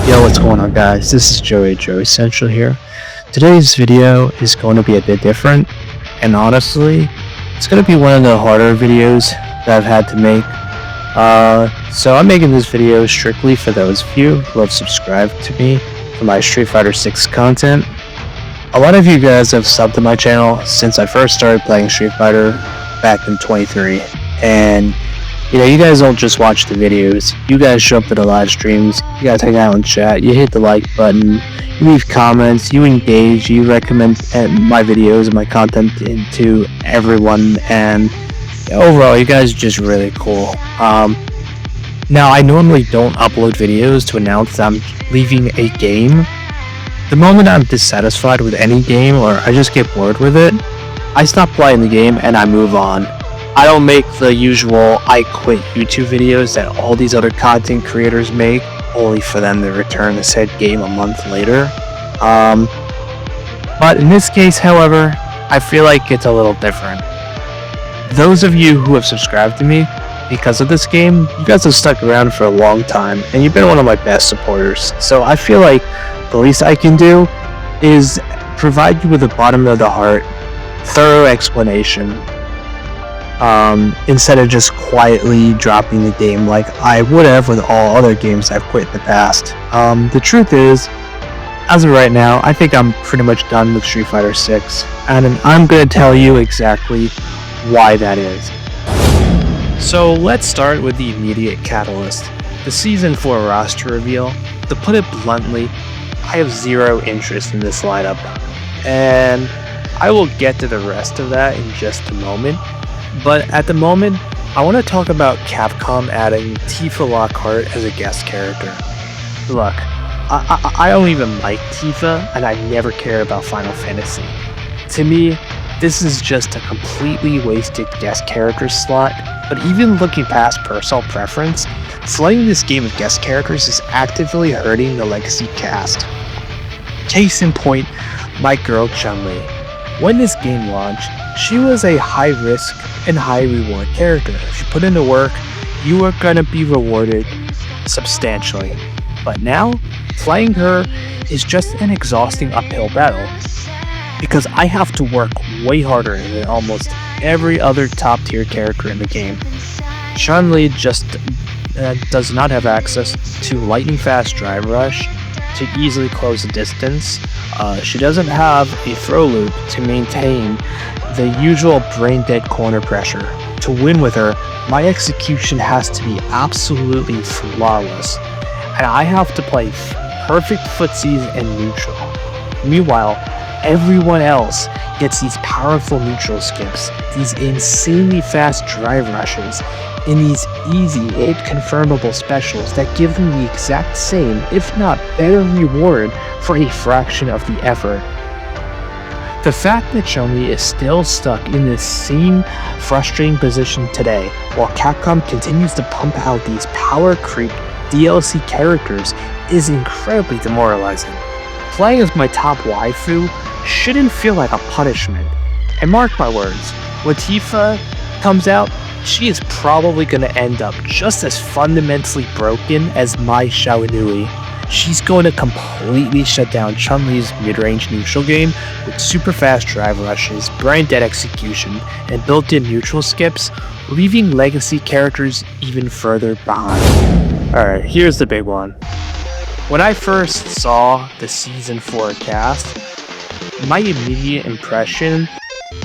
Yo, what's going on, guys? This is Joey Central here. Today's video is going to be a bit different, and honestly, it's going to be one of the harder videos that I've had to make. So I'm making this video strictly for those of you who have subscribed to me for my Street Fighter 6 content. A lot of you guys have subbed to my channel since I first started playing Street Fighter back in 23, and you guys don't just watch the videos, you guys show up to the live streams, you guys hang out and chat, you hit the like button, you leave comments, you engage, you recommend my videos and my content to everyone, and overall, you guys are just really cool. Now, I normally don't upload videos to announce that I'm leaving a game. The moment I'm dissatisfied with any game or I just get bored with it, I stop playing the game and I move on. I don't make the usual I quit YouTube videos that all these other content creators make, only for them to return the said game a month later. But in this case, however, I feel like it's a little different. Those of you who have subscribed to me because of this game, you guys have stuck around for a long time, and you've been one of my best supporters. So I feel like the least I can do is provide you with a bottom of the heart, thorough explanation, instead of just quietly dropping the game like I would have with all other games I've quit in the past. The truth is, as of right now, I think I'm pretty much done with Street Fighter 6, and I'm going to tell you exactly why that is. So let's start with the immediate catalyst, the Season 4 roster reveal. To put it bluntly, I have zero interest in this lineup, and I will get to the rest of that in just a moment. But at the moment, I want to talk about Capcom adding Tifa Lockhart as a guest character. Look, I don't even like Tifa, and I never care about Final Fantasy. To me, this is just a completely wasted guest character slot, but even looking past personal preference, flooding this game with guest characters is actively hurting the legacy cast. Case in point, my girl Chun Li. When this game launched, she was a high-risk and high-reward character. If you put in the work, you are going to be rewarded substantially. But now, playing her is just an exhausting uphill battle, because I have to work way harder than almost every other top-tier character in the game. Chun Li just does not have access to lightning-fast drive rush to easily close the distance. She doesn't have a throw loop to maintain the usual brain-dead corner pressure. To win with her, my execution has to be absolutely flawless, and I have to play perfect footsies and neutral. Meanwhile, everyone else gets these powerful neutral skips, these insanely fast drive rushes, and these easy, inconfirmable specials that give them the exact same, if not better reward for a fraction of the effort. The fact that Chun Li is still stuck in this same frustrating position today, while Capcom continues to pump out these power creep DLC characters, is incredibly demoralizing. Playing as my top waifu shouldn't feel like a punishment. And mark my words, when Tifa comes out, she is probably going to end up just as fundamentally broken as my Xiaonui. She's going to completely shut down Chun-Li's mid-range neutral game with super fast drive rushes, brain-dead execution, and built-in neutral skips, leaving legacy characters even further behind. Alright, here's the big one. When I first saw the Season 4 cast, my immediate impression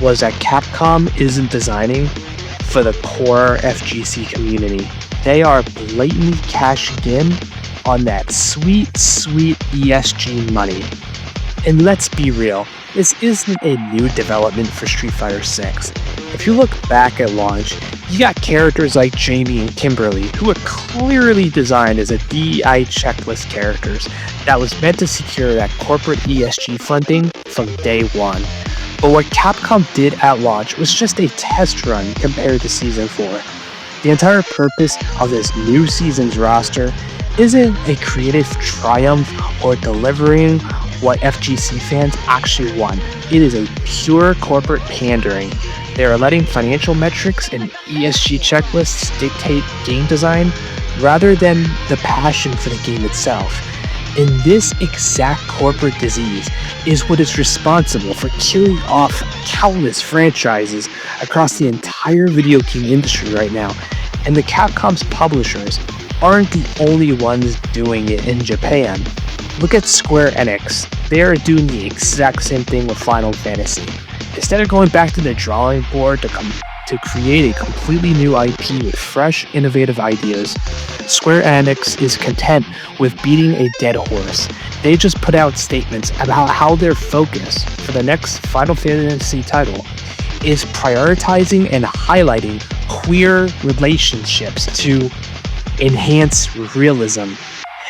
was that Capcom isn't designing for the core FGC community. They are blatantly cashing in on that sweet ESG money. And let's be real, this isn't a new development for Street Fighter 6. If you look back at launch, you got characters like Jamie and Kimberly, who are clearly designed as a DEI checklist characters that was meant to secure that corporate ESG funding from day one. But what Capcom did at launch was just a test run compared to Season 4. The entire purpose of this new season's roster isn't a creative triumph or delivering what FGC fans actually want. It is a pure corporate pandering. They are letting financial metrics and ESG checklists dictate game design rather than the passion for the game itself. And this exact corporate disease is what is responsible for killing off countless franchises across the entire video game industry right now. And the Capcom's publishers aren't the only ones doing it in Japan. Look at Square Enix. They are doing the exact same thing with Final Fantasy. Instead of going back to the drawing board to create a completely new IP with fresh, innovative ideas, Square Enix is content with beating a dead horse. They just put out statements about how their focus for the next Final Fantasy title is prioritizing and highlighting queer relationships to enhance realism.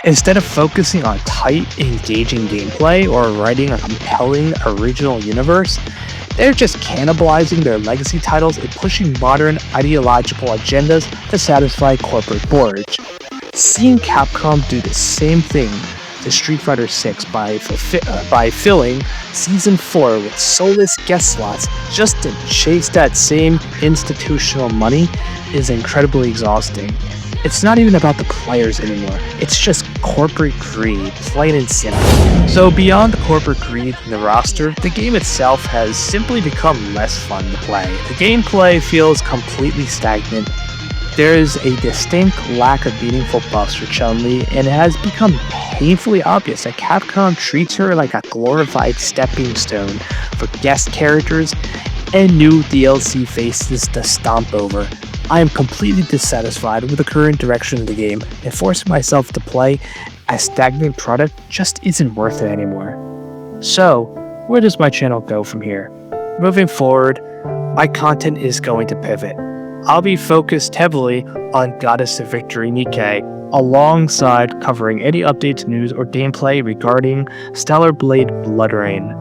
Instead of focusing on tight, engaging gameplay or writing a compelling original universe, they're just cannibalizing their legacy titles and pushing modern ideological agendas to satisfy corporate boards. Seeing Capcom do the same thing to Street Fighter 6 by filling Season 4 with soulless guest slots just to chase that same institutional money is incredibly exhausting. It's not even about the players anymore, it's just corporate greed, plain and simple. So beyond the corporate greed in the roster, the game itself has simply become less fun to play. The gameplay feels completely stagnant. There is a distinct lack of meaningful buffs for Chun Li, and it has become painfully obvious that Capcom treats her like a glorified stepping stone for guest characters and new DLC faces to stomp over. I am completely dissatisfied with the current direction of the game, and forcing myself to play a stagnant product just isn't worth it anymore. So, where does my channel go from here? Moving forward, my content is going to pivot. I'll be focused heavily on Goddess of Victory Nikkei, alongside covering any updates, news, or gameplay regarding Stellar Blade Blood Rain.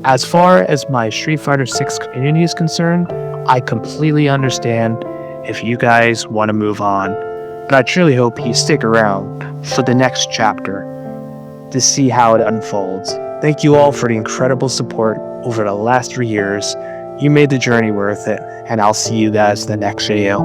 As far as my Street Fighter 6 community is concerned, I completely understand if you guys want to move on, but I truly hope you stick around for the next chapter to see how it unfolds. Thank you all for the incredible support over the last 3 years. You made the journey worth it, and I'll see you guys in the next video.